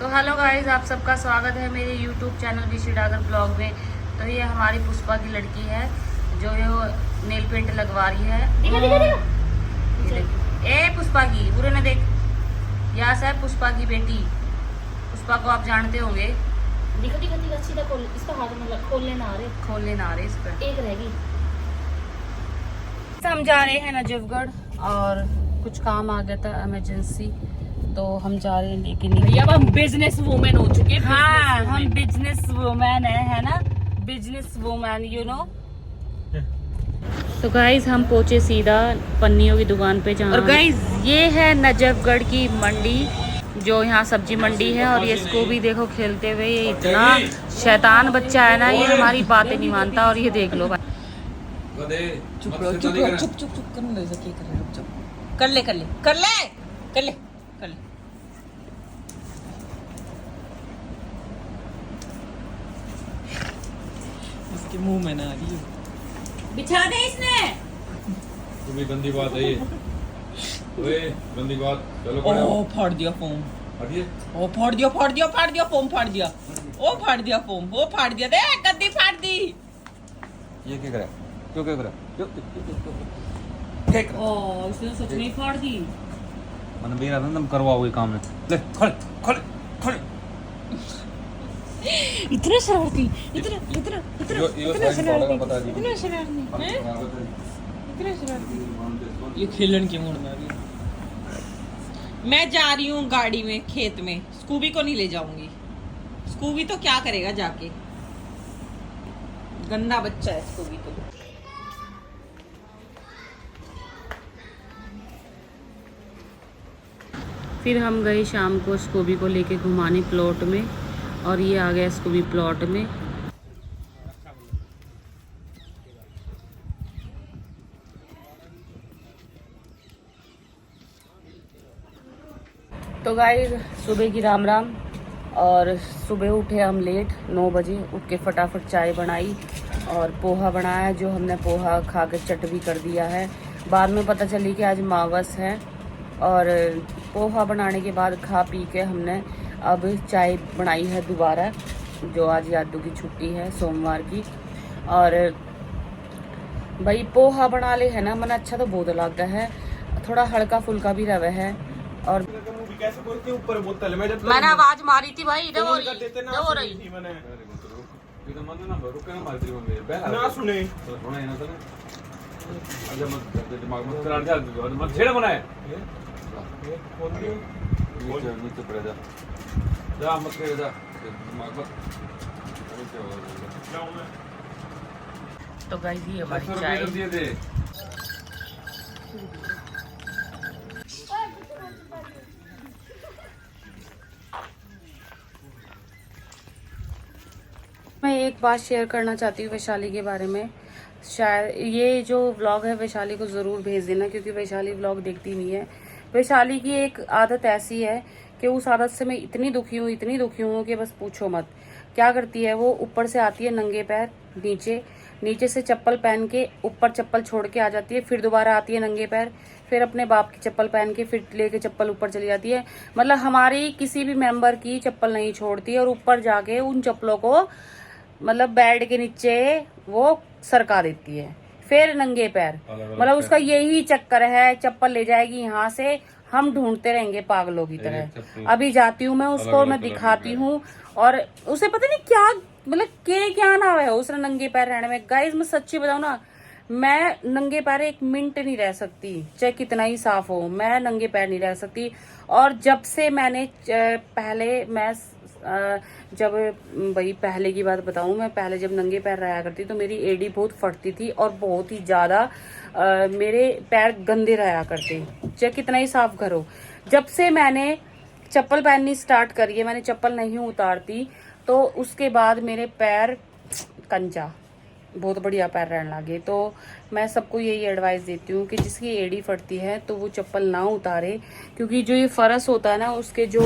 तो hello guys, आप सबका स्वागत है मेरे यूट्यूब चैनल ऋषि डागर ब्लॉग में। तो ये हमारी पुष्पा की लड़की है जो ये नेल पेंट लगवा रही है। ये ए पुष्पा की बुरे न देख, यहाँ से है पुष्पा की बेटी। पुष्पा को आप जानते होंगे। दिखा दिखा दिखा सीधा खोल, इसका हाथ में खोलने ना आ रहे इस पर एक रहेगी। हम जा रहे हैं नजफगढ़ और कुछ काम आ गया था इमरजेंसी, तो हम जा रहे हैं लेकिन भैया हम बिजनेस वुमेन हो चुके हैं। हाँ, हम बिजनेस वुमेन है ना, बिजनेस वुमेन यू नो। तो गाइज हम पहुंचे सीधा पन्नियों की दुकान पे जहाँ, और गाइज ये है नजफगढ़ की मंडी जो यहाँ सब्जी मंडी है। और ये इसको भी देखो खेलते हुए, ये इतना शैतान बच्चा है ना, ये हमारी बातें नहीं मानता। और ये देख लो भाई, चुप कर ले। इसके मुंह में ना आ रही है। बिछा दे इसने। तुम्हें गंदी बात है ये। ओए गंदी बात। चलो ओ फाड़ दिया फोम। हटिए। ओ फाड़ दिया फोम फाड़ दिया। ओ फाड़ दिया फोम, वो फाड़ दिया। देख गद्दी फाड़ दी। ये क्या करा? क्यों क्या करा? क्यों ओ इसने सच में फाड़ दी। मन भी रहा था तुम करवाओगे काम में। ले खड़े खड़े खड़े। इतना शरारती, इतना ये खेलन के मूड में आ गई। मैं जा रही हूँ गाड़ी में खेत में, स्कूबी को नहीं ले जाऊंगी। स्कूबी तो क्या करेगा जाके, गंदा बच्चा है स्कूबी तो। फिर हम गए शाम को स्कूबी को लेके घुमाने प्लॉट में, और ये आ गया स्कूबी प्लॉट में। तो गाइस सुबह की राम राम। और सुबह उठे हम लेट 9 बजे, उठ के फटाफट चाय बनाई और पोहा बनाया, जो हमने पोहा खा के चट भी कर दिया है। बाद में पता चली कि आज मावस है, और पोहा बनाने के बाद खा पी के हमने अब चाय बनाई है दोबारा, जो आज यादू की छुट्टी है सोमवार की। और भाई पोहा बना ले है ना, मन अच्छा तो बहुत लगता है, थोड़ा हल्का फुल्का भी रवे है। और मैंने आवाज मारी थी भाई, इधर हो रही ना सुने। दिमाग मत छेड़ बनाए। नीचे पड़े जा मत करे जा, दिमाग मत। तो गाइस ये हमारी चाय। दिए दे। मैं एक बात शेयर करना चाहती हूँ वैशाली के बारे में। शायद ये जो व्लॉग है वैशाली को ज़रूर भेज देना, क्योंकि वैशाली व्लॉग देखती नहीं है। वैशाली की एक आदत ऐसी है कि उस आदत से मैं इतनी दुखी हूँ कि बस पूछो मत। क्या करती है वो, ऊपर से आती है नंगे पैर, नीचे से चप्पल पहन के ऊपर चप्पल छोड़ के आ जाती है, फिर दोबारा आती है नंगे पैर, फिर अपने बाप की चप्पल पहन के फिर लेके चप्पल ऊपर चली जाती है। मतलब हमारी किसी भी मेंबर की चप्पल नहीं छोड़ती, और ऊपर जाके उन चप्पलों को मतलब बेड के नीचे वो सरका देती है, फिर नंगे पैर। मतलब उसका यही चक्कर है, चप्पल ले जाएगी यहाँ से, हम ढूंढते रहेंगे पागलों की तरह। अभी जाती हूँ मैं उसको, मैं दिखाती हूँ, और उसे पता नहीं क्या मतलब क्या नाम है उसने नंगे पैर रहने में। गाइस मैं सच्ची बताऊँ ना, मैं नंगे पैर 1 मिनट नहीं रह सकती, चाहे कितना ही साफ हो, मैं नंगे पैर नहीं रह सकती। और जब से मैंने पहले मैं जब भाई पहले की बात बताऊं, मैं पहले जब नंगे पैर रहा करती तो मेरी एड़ी बहुत फटती थी, और बहुत ही ज़्यादा मेरे पैर गंदे रहा करते, चाहे कितना ही साफ घर हो। जब से मैंने चप्पल पहननी स्टार्ट करी है, मैंने चप्पल नहीं उतारती, तो उसके बाद मेरे पैर कंचा बहुत बढ़िया पैर रहने लगे। तो मैं सबको यही एडवाइस देती हूँ कि जिसकी एड़ी फटती है तो वो चप्पल ना उतारे, क्योंकि जो ये फरस होता है ना, उसके जो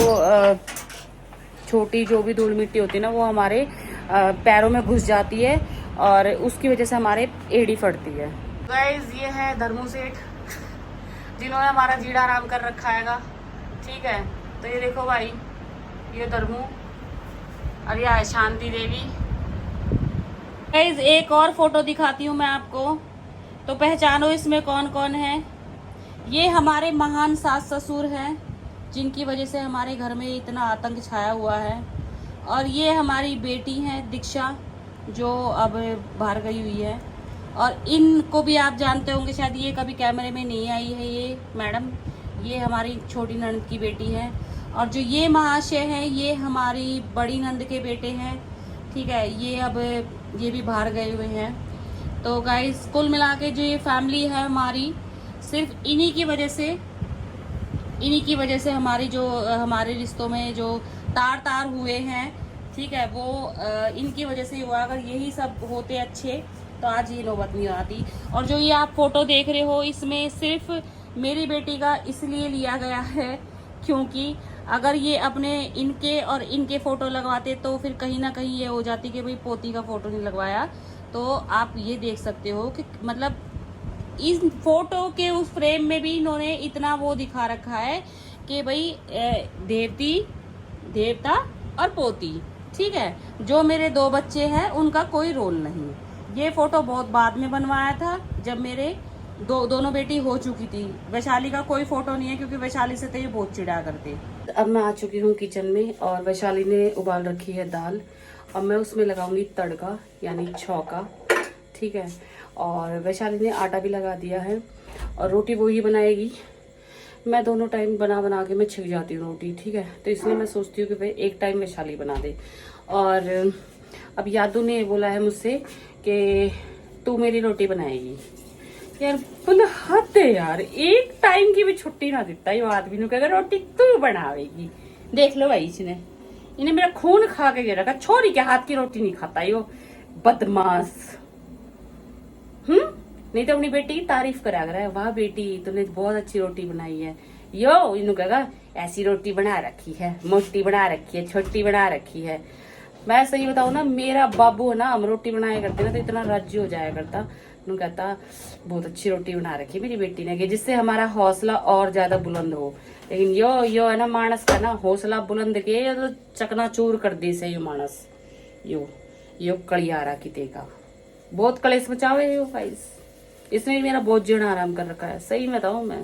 छोटी जो भी धूल मिट्टी होती है ना, वो हमारे पैरों में घुस जाती है, और उसकी वजह से हमारे एड़ी फटती है। गाइस ये है धर्मू सेठ, जिन्होंने हमारा जीड़ा आराम कर रखा हैगा, ठीक है। तो ये देखो भाई, ये धर्मू और यह है शांति देवी। गाइस एक और फोटो दिखाती हूँ मैं आपको, तो पहचानो इसमें कौन कौन है। ये हमारे महान सास ससुर हैं, जिनकी वजह से हमारे घर में इतना आतंक छाया हुआ है। और ये हमारी बेटी हैं दीक्षा, जो अब बाहर गई हुई है। और इनको भी आप जानते होंगे शायद, ये कभी कैमरे में नहीं आई है ये मैडम, ये हमारी छोटी ननद की बेटी है। और जो ये महाशय हैं ये हमारी बड़ी नंद के बेटे हैं, ठीक है। ये अब ये भी बाहर गए हुए हैं। तो गाइस कुल मिला के जो ये फैमिली है हमारी, सिर्फ इन्हीं की वजह से हमारी जो हमारे रिश्तों में जो तार हुए हैं, ठीक है, वो इनकी वजह से हुआ। अगर यही सब होते अच्छे तो आज ये नौबत नहीं आती। और जो ये आप फोटो देख रहे हो, इसमें सिर्फ मेरी बेटी का इसलिए लिया गया है क्योंकि अगर ये अपने इनके और इनके फोटो लगवाते तो फिर कहीं ना कहीं ये हो जाती कि भाई पोती का फोटो नहीं लगवाया। तो आप ये देख सकते हो कि मतलब इस फोटो के उस फ्रेम में भी इन्होंने इतना वो दिखा रखा है कि भाई देवता और पोती, ठीक है। जो मेरे 2 बच्चे हैं उनका कोई रोल नहीं। ये फोटो बहुत बाद में बनवाया था, जब मेरे दोनों बेटी हो चुकी थी। वैशाली का कोई फोटो नहीं है क्योंकि वैशाली से तो ये बहुत चिढ़ा करते। अब मैं आ चुकी हूँ किचन में और वैशाली ने उबाल रखी है दाल और मैं उसमें लगाऊंगी तड़का यानी छौका, ठीक है। और वैशाली ने आटा भी लगा दिया है और रोटी वो ही बनाएगी। मैं दोनों टाइम बना के मैं छिक जाती हूँ रोटी, ठीक है। तो इसलिए मैं सोचती हूँ कि भाई एक टाइम वैशाली बना दे। और अब यादू ने बोला है मुझसे कि तू मेरी रोटी बनाएगी। यार बोले हद है यार, एक टाइम की भी छुट्टी ना देता ये आदमी ने, कहेगा रोटी तू बनावेगी। देख लो भाई, इन्हें मेरा खून खा के गिरा, छोरी के हाथ की रोटी नहीं खाता यो बदमाश। नहीं तो अपनी बेटी की तारीफ करा रहा है, वाह बेटी तूने बहुत अच्छी रोटी बनाई है। यो इन्हों कहेगा ऐसी रोटी बना रखी है, मोटी बना रखी है, छोटी बना रखी है। मैं सही बताऊं ना, मेरा बाबू है ना, हम रोटी बनाया करते ना तो इतना राज्य हो जाया करता, कहता बहुत अच्छी रोटी बना रखी मेरी बेटी ने, कि जिससे हमारा हौसला और ज्यादा बुलंद हो। लेकिन यो है ना मानस का ना हौसला बुलंद के तो चकनाचूर कर दी से यो मानस, यो कलियारा की तेगा बहुत कलेश बचावे यो गाइस। इसने मेरा बहुत जीना आराम कर रखा है, सही में बताऊं मैं।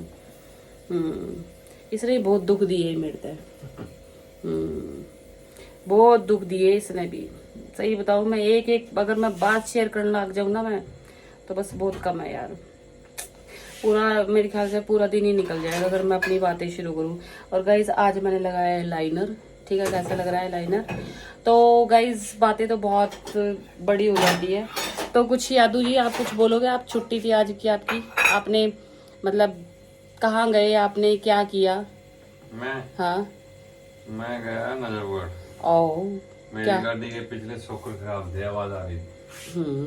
इसने बहुत दुख दिए मेरे से, बहुत दुख दिए इसने भी। सही बताऊं मैं, एक अगर मैं बात शेयर करने लग जाऊं ना मैं, तो बस बहुत कम है यार। पूरा मेरे ख्याल से पूरा दिन ही निकल जाएगा अगर मैं अपनी बातें शुरू करूं। और गाइज आज मैंने लगाया है लाइनर, ठीक है। कैसा लग रहा है लाइनर? तो गाइज बातें तो बहुत बड़ी हो जाती है। तो कुछ यादू जी आप कुछ बोलोगे? आप छुट्टी थी आज की आपकी, आपने मतलब कहाँ गए, आपने क्या किया? मैं गया नजरगढ़। ओ मेरी गाड़ी के पिछले शॉकर खराब थे, आवाज आ रही।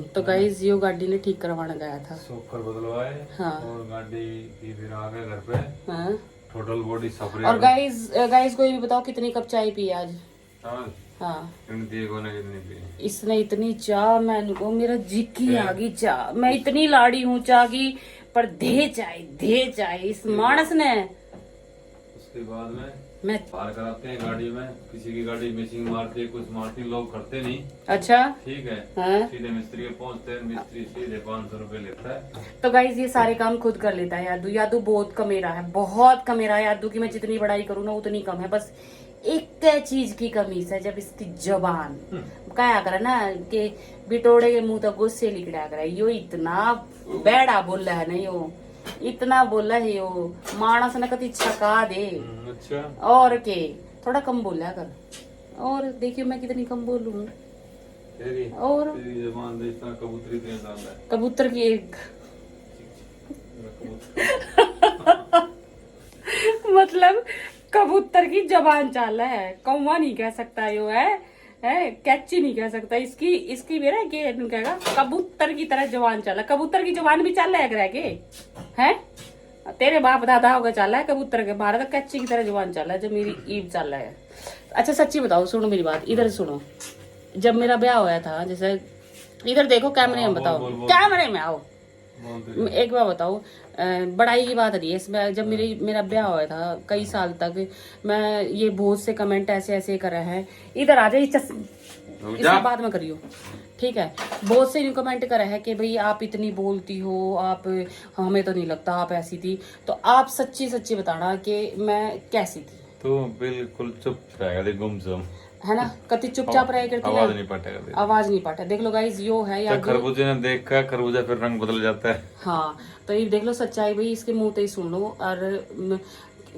तो गाइज यो गाड़ी ने ठीक करवाने गया था, शॉकर बदलवाए। हाँ। और गाड़ी की फिर आ गए घर पे। हाँ। टोटल बॉडी सफर। और गाइज कोई भी बताओ कितनी कप चाय पी आज? हाँ कितनी पी? इसने इतनी चाह, मैं को मेरा जिक्की आ गई चाह। मैं इतनी लाड़ी हूँ चाह की, पर दे चाय इस मानस ने। उसके बाद में मैं पार कराते हैं गाड़ी में, किसी की गाड़ी मिसिंग मारती है, कुछ मारती, लोग करते नहीं। अच्छा, ठीक है। हाँ? सीधे मिस्त्री के पहुंचते हैं, मिस्त्री सीधे 500 रुपए लेता है। तो गाइज ये सारे काम खुद कर लेता है यादू बहुत कमेरा है, बहुत कमेरा है यादू की। मैं जितनी बड़ाई करूँ ना उतनी कम है। बस एक चीज की कमी है, जब इसकी जबान क्या करे ना कि बिटोड़े के मुंह तक गुस्से लिखड़ा करे। यो इतना बेड़ा बोला है ना, यो इतना बोला है यो मानस ने कति छका दे। अच्छा। और के थोड़ा कम बोला कर। और देखियो मैं कितनी कम बोलूं। और तेरी जबान देख इतना कबूतरी तेरे साथ है। कबूतर की एक मतलब कबूतर की जबान चाल है, कौवा नहीं कह सकता यो है कैची नहीं कह सकता। इसकी मेरा के कहेगा कबूतर की तरह जबान चाल है। कबूतर की जबान भी चाल है के हैं, तेरे बाप दादा होगा चाल है कबूतर के, बाहर तो कैची की तरह जबान चाल है जब मेरी ईद चाल है। अच्छा सच्ची बताओ, सुनो मेरी बात, इधर सुनो। जब मेरा ब्याह हुआ था, जैसे इधर देखो कैमरे में, बताओ कैमरे में आओ, एक बार बताओ, बड़ाई की बात नहीं है इसमें। जब मेरा ब्याह हुआ था कई साल तक, मैं ये बहुत से कमेंट ऐसे ऐसे कर रहे हैं, इधर आ जाइए इसके बाद में करियो, ठीक है। बहुत से यूँ कमेंट कर रहे हैं कि भाई आप इतनी बोलती हो, आप, हमें तो नहीं लगता आप ऐसी थी। तो आप सच्ची सच्ची बताना कि मैं कैसी थी। तो बिल्कुल चुप रहेगा, गुमसुम है ना, कति चुपचाप रहे करती आवाज है, नहीं पाटेगा। आवाज नहीं पाता। देख लो गाइज, यो है या खरबूजे ने देखा, खरबूजा फिर रंग बदल जाता है। हाँ, तो ये देख लो सच्चाई भाई, इसके मुंह से ही सुन लो। और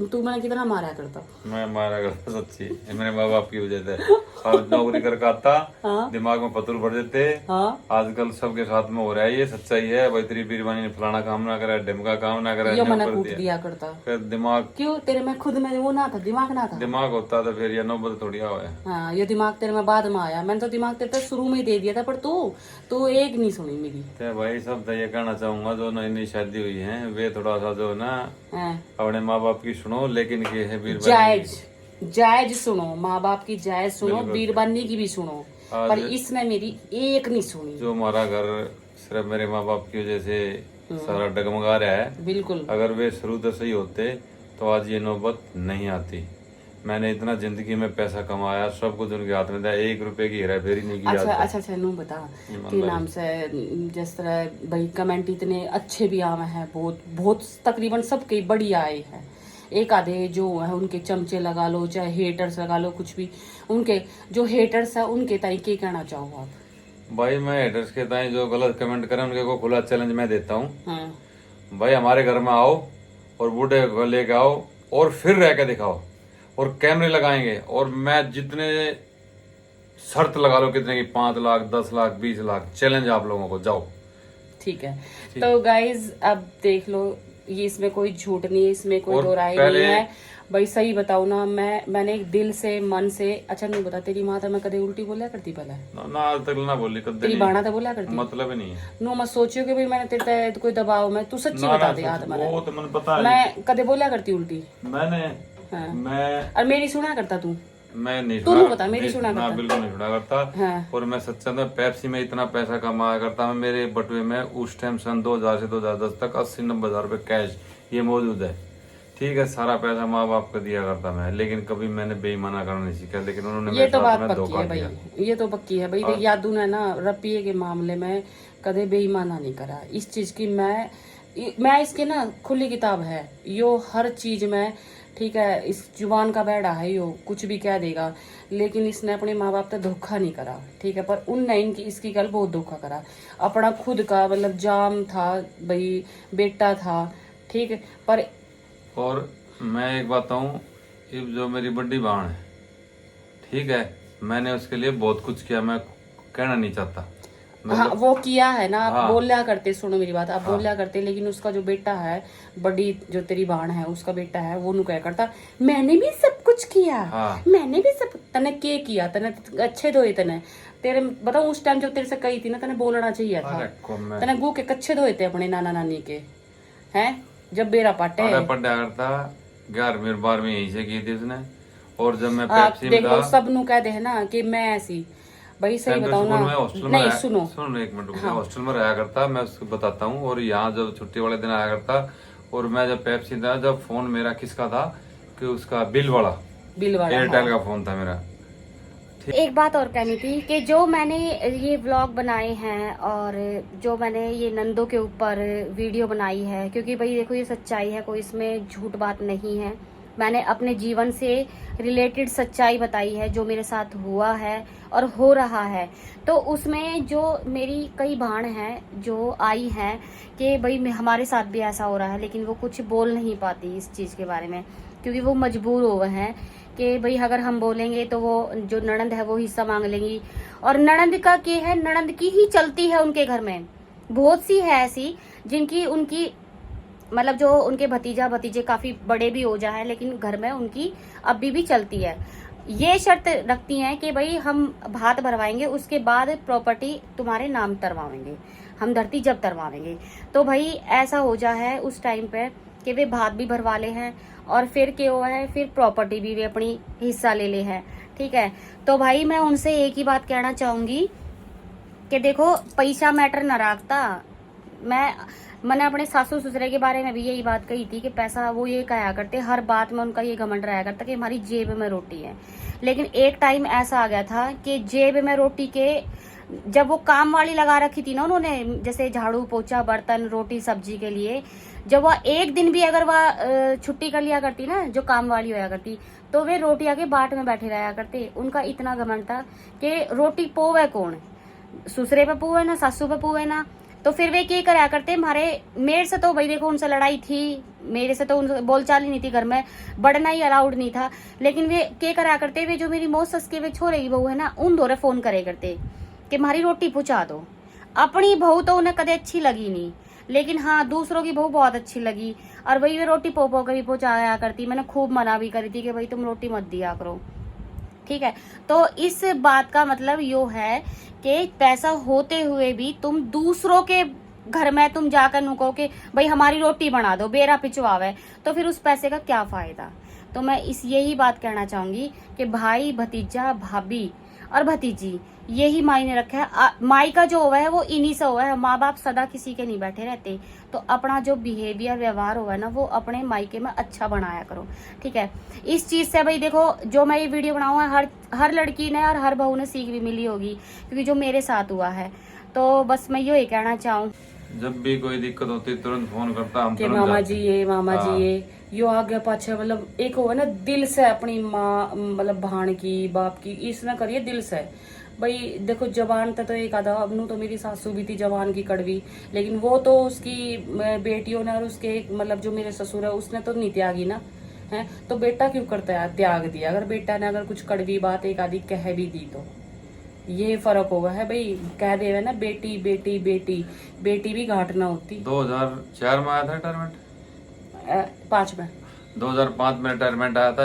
तू मैंने कितना मारा करता, मैं मारा करता सच्ची, ये मेरे माँ बाप की वजह से। और नौकरी करके आता, हाँ। दिमाग में पत्थर भर देते। हाँ, आजकल सबके साथ में हो रहा है, ये सच्चाई है भाई। तेरी बीरबानी ने फलाना काम ना करा, ढिमका काम ना करा, यो नौकर मैंने कूट दिया। दिया करता। फिर दिमाग क्यों तेरे में खुद में वो ना था, दिमाग ना था। दिमाग होता तो फिर ये नौबत थोड़ी हुआ है। हाँ, ये दिमाग तेरे में बाद में आया। मैंने तो दिमाग तेरे तो शुरू में ही दे दिया था, पर तू एक नहीं सुनी मेरी। तो भाई सब तो ये कहना चाहूंगा, जो नई नई शादी हुई है वे थोड़ा सा जो ना हाँ, अपने माँ बाप की सुनो, लेकिन ये है बीरबानी जायज सुनो, माँ बाप की जायज सुनो, बीरबानी की भी सुनो, पर इसने मेरी एक नहीं सुनी। जो हमारा घर सिर्फ मेरे माँ बाप की वजह से सारा डगमगा रहा है। बिल्कुल। अगर वे शुरू से सही होते तो आज ये नौबत नहीं आती। मैंने इतना जिंदगी में पैसा कमाया, सब कुछ उनके हाथ में था, 1 रुपए की हेरा फेरी नहीं की। अच्छा नू बता के नाम से, जिस तरह भाई कमेंट इतने अच्छे भी आवे हैं, बहुत तकरीबन सबके बढ़िया आए हैं। एक आधे जो है उनके चमचे लगा लो, चाहे हेटर्स लगा लो, कुछ भी, उनके जो हेटर्स है उनके तरीके कहना चाहो आप? भाई मैं हेटर्स के ताई जो गलत कमेंट करें उनके को खुला चैलेंज मैं देता हूँ। हाँ। भाई हमारे घर में आओ और बूढ़े को लेके आओ और फिर रह के दिखाओ, और कैमरे लगाएंगे, और मैं जितने शर्त लगा लो कितने की, 5 लाख 10 लाख 20 लाख, चैलेंज आप लोगों को, जाओ। ठीक है, तो गाइज अब देख लो, ये इसमें कोई झूठ नहीं है, इसमें कोई दो राय नहीं है। भाई सही बताओ ना, मैंने एक दिल से मन से, अच्छा नहीं बता, तेरी माँ तो मैं कदे उल्टी बोलिया करती पहले ना आज तक ना बोली कदे, तेरी बाणा तो बोलिया करती, मतलब ही नहीं है। नो मत सोचियो कि भाई मैंने तेरे कोई दबाव में, तू सच्ची बता दे याद मैंने, वो तो मैंने पता है, मैं कदे बोलिया करती उल्टी मैंने हाँ। मैं और मेरी सुना करता तू, मैं नहीं तू सुना, बता मेरी सुना करता, बिल्कुल नहीं सुना करता। हाँ। और मैं सच्चा में पेप्सी में इतना पैसा कमाया करता, मैं मेरे बटुए में उस टाइम सन 2000 से 2010 तक 80-90 हजार रुपए कैश ये मौजूद है। ठीक है, सारा पैसा माँ बाप को दिया करता मैं, लेकिन कभी मैंने बेईमाना करना नहीं सीखा, लेकिन उन्होंने ये तो बात में पक्की है भाई, ये तो पक्की है भाई। यादू ने ना रपिये के मामले में कदे बेईमाना नहीं करा। इस चीज की मैं इसके ना खुली किताब है, यो हर चीज में, ठीक है, इस जुबान का बैठा है, यो कुछ भी कह देगा, लेकिन इसने अपने माँ बाप से धोखा नहीं करा, ठीक है। पर उनने इसकी कल बहुत धोखा करा, अपना खुद का मतलब जाम था भाई, बेटा था, ठीक है। पर और मैं एक बात कहूँ, जो मेरी बड़ी बहन है, ठीक है, मैंने उसके लिए बहुत कुछ किया, मैं कहना नहीं चाहता। हाँ, वो किया है ना, आप बोलिया करते, सुनो मेरी बात, आप बोलिया करते, लेकिन उसका जो बेटा है, बड़ी जो तेरी बहन है, उसका बेटा है, वो नु क्या करता, मैंने भी सब कुछ किया, मैंने भी सब, तने के किया, तने अच्छे धोए, तने तेरे बताऊं उस टाइम जब तेरे से कही थी ना, तने बोलना चाहिए था, तने गु के कच्चे धोए थे अपने नाना नानी के, हैं, जब बेरा पाटे पढ़ा करता 11वीं 12वीं यहीं से की थी उसने। और जब मैं आप पेप्सी देख में लो, था, सब नु कह दे है ना कि मैं ऐसी, भाई सही बताओ ना, नहीं सुनो एक मिनट, हॉस्टल में रहा करता, मैं उसको बताता हूँ। और यहाँ जब छुट्टी वाले दिन आया करता, और मैं जब पेप्सी था, जब फोन मेरा किसका था कि उसका बिल वाला एयरटेल का फोन था मेरा। एक बात और कहनी थी कि जो मैंने ये व्लॉग बनाए हैं और जो मैंने ये नंदों के ऊपर वीडियो बनाई है, क्योंकि भाई देखो ये सच्चाई है, कोई इसमें झूठ बात नहीं है। मैंने अपने जीवन से रिलेटेड सच्चाई बताई है, जो मेरे साथ हुआ है और हो रहा है। तो उसमें जो मेरी कई बहन हैं जो आई हैं कि भाई हमारे साथ भी ऐसा हो रहा है, लेकिन वो कुछ बोल नहीं पाती इस चीज़ के बारे में, क्योंकि वो मजबूर हो गए हैं कि भाई अगर हम बोलेंगे तो वो जो ननंद है वो हिस्सा मांग लेंगी। और ननंद का क्या है, ननंद की ही चलती है उनके घर में। बहुत सी है ऐसी जिनकी उनकी मतलब जो उनके भतीजे काफी बड़े भी हो जाए, लेकिन घर में उनकी अभी भी चलती है। ये शर्त रखती हैं कि भाई हम भात भरवाएंगे, उसके बाद प्रॉपर्टी तुम्हारे नाम तरवाएंगे, हम धरती जब तरवाएंगे। तो भाई ऐसा हो जा है उस टाइम पे कि वे भात भी भरवा ले हैं और फिर क्या हुआ है, फिर प्रॉपर्टी भी वे अपनी हिस्सा ले ले हैं, ठीक है। तो भाई मैं उनसे एक ही बात कहना चाहूंगी कि देखो पैसा मैटर न रखता। मैं मैंने अपने सासू ससुरे के बारे में भी यही बात कही थी कि पैसा वो ये कहा करते, हर बात में उनका ये घमंड रहा करता कि हमारी जेब में रोटी है। लेकिन एक टाइम ऐसा आ गया था कि जेब में रोटी के, जब वो काम वाली लगा रखी थी ना उन्होंने, जैसे झाड़ू पोछा बर्तन रोटी सब्जी के लिए, जब वह एक दिन भी अगर वह छुट्टी कर लिया करती ना, जो काम वाली होया करती, तो वे रोटी आके बाट में बैठे रहा करते। उनका इतना घमंड था कि रोटी पोवे कौन, ससुरे पे पोवे ना सासू पे पोवे ना। तो फिर वे क्या कराया करते, हमारे मेरे से तो भाई देखो उनसे लड़ाई थी, मेरे से तो उनसे बोलचाल ही नहीं थी, घर में बढ़ना ही अलाउड नहीं था। लेकिन वे क्या कराया करते, वे जो मेरी मौत सस के वे छोरे की बहू है ना, उन दोरे फोन करे करते कि हमारी रोटी पहुंचा दो। अपनी बहू तो उन्हें कदे अच्छी लगी नहीं, लेकिन हाँ दूसरों की बहू बहुत अच्छी लगी, और वही वे रोटी पोपो के भी पहुंचाया करती। मैंने खूब मना भी करी थी कि भाई तुम रोटी मत दिया करो, ठीक है। तो इस बात का मतलब यो है कि पैसा होते हुए भी तुम दूसरों के घर में तुम जाकर नुको कि भाई हमारी रोटी बना दो, बेरा पिछवावे, तो फिर उस पैसे का क्या फायदा। तो मैं यही बात कहना चाहूंगी कि भाई भतीजा भाभी और भतीजी यही मायने रखा है। माई का जो हुआ है वो इन्हीं से हुआ है। माँ बाप सदा किसी के नहीं बैठे रहते, तो अपना जो बिहेवियर व्यवहार हुआ है ना, वो अपने मायके में अच्छा बनाया करो, ठीक है। इस चीज से भाई देखो, जो मैं ये वीडियो बनाऊंगा हर लड़की ने और हर बहू ने सीख भी मिली होगी, क्योंकि जो मेरे साथ हुआ है। तो बस मैं यही कहना चाहूँ, जब भी कोई दिक्कत होती है तुरंत फोन करता, हम कि तुरंत मामा जाते। जी ये मामा हाँ। जी ये यो आगे पाछे, मतलब एक हो ना दिल से अपनी माँ, मतलब भाण की बाप की इसने करिए दिल से। भाई देखो जवान तो एक आधा, अब नू तो मेरी सासू भी थी जवान की कड़वी, लेकिन वो तो उसकी बेटियों ने और उसके मतलब जो मेरे ससुर है उसने तो नहीं त्यागी ना, है। तो बेटा क्यों करता है त्याग दिया, अगर बेटा ने अगर कुछ कड़वी बात एक आधी कह भी दी तो ये फर्क होगा है भाई। कह दे ना बेटी बेटी बेटी, बेटी भी घाट ना होती। 2004 में आया था रिटायरमेंट, 5 में 2005 में रिटायरमेंट आया था।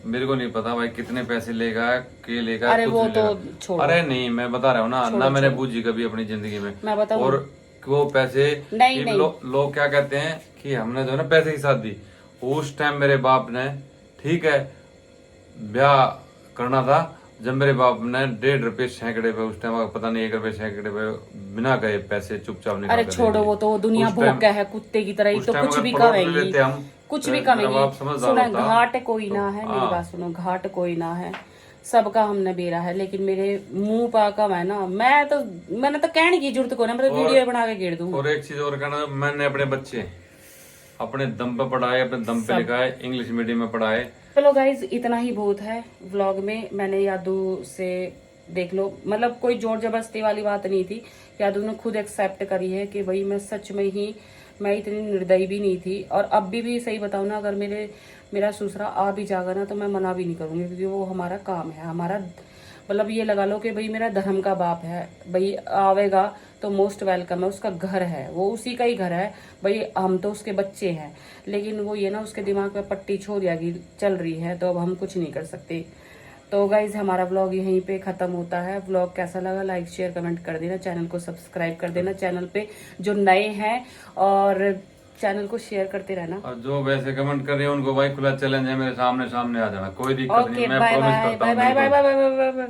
मेरे को नहीं पता भाई कितने पैसे लेगा के लेगा, अरे कुछ वो नहीं तो लेगा। छोड़ो। अरे नहीं, मैं बता रहा हूँ ना, छोड़ो, ना मैंने छोड़ो। पूछी कभी अपनी जिंदगी में। मैं बताऊं? और वो पैसे नहीं, कि नहीं। लोग क्या कहते हैं कि हमने जो है ना पैसे की साथ दी। उस टाइम मेरे बाप ने, ठीक है, ब्याह करना था, जब मेरे बाप ने 1.5 रुपए सैकड़े पे, उस टाइम पता नहीं 1 रुपए सैकड़े पे बिना गए पैसे चुपचाप निकाल अरे के छोड़ो, दे वो तो दुनिया उस टाइम- भोग है कुत्ते की तरह ही, उस तो टाइम कुछ अगर भी परोस भी कहेगी, लेते हम, कुछ भी तो मेरा कहेगी। बाप समझदार सुना होता। घाट कोई ना है, तो, मेरी हाँ। बात सुनो, घाट कोई ना है, सबका हमने बेरा है। लेकिन मेरे मुंह पा कम है ना, मैंने तो कहने की जरूरत को ना, मैं तो वीडियो बना के घेर दूंगी। और एक चीज और कहना, मैंने अपने बच्चे अपने दम पे पढ़ाए, अपने दम पे लिखाए, इंग्लिश मीडियम में पढ़ाए। चलो गाइज इतना ही बहुत है व्लॉग में। मैंने यादू से देख लो, मतलब कोई जोर जबरदस्ती वाली बात नहीं थी। यादू ने खुद एक्सेप्ट करी है कि भाई मैं सच में ही, मैं इतनी निर्दयी भी नहीं थी। और अब भी सही बताऊं ना, अगर मेरा ससुरा आ भी जाएगा ना, तो मैं मना भी नहीं करूंगी, क्योंकि वो हमारा काम है, हमारा मतलब ये लगा लो कि भाई मेरा धर्म का बाप है। भाई आवेगा तो मोस्ट वेलकम है, उसका घर है, वो उसी का ही घर है भाई, हम तो उसके बच्चे हैं। लेकिन वो ये ना उसके दिमाग में पट्टी छोड़ियागी चल रही है, तो अब हम कुछ नहीं कर सकते। तो गाइज हमारा व्लॉग यहीं पे खत्म होता है। व्लॉग कैसा लगा लाइक शेयर कमेंट कर देना, चैनल को सब्सक्राइब कर देना, चैनल पे जो नए हैं, और चैनल को शेयर करते रहना। और जो वैसे कमेंट कर रहे हैं उनको भाई खुला चैलेंज है, मेरे सामने आ जाना, कोई दिक्कत ओके नहीं, मैं बाय प्रॉमिस बाय करता बाय हूँ बाय बिल्कुल। Bye bye bye bye.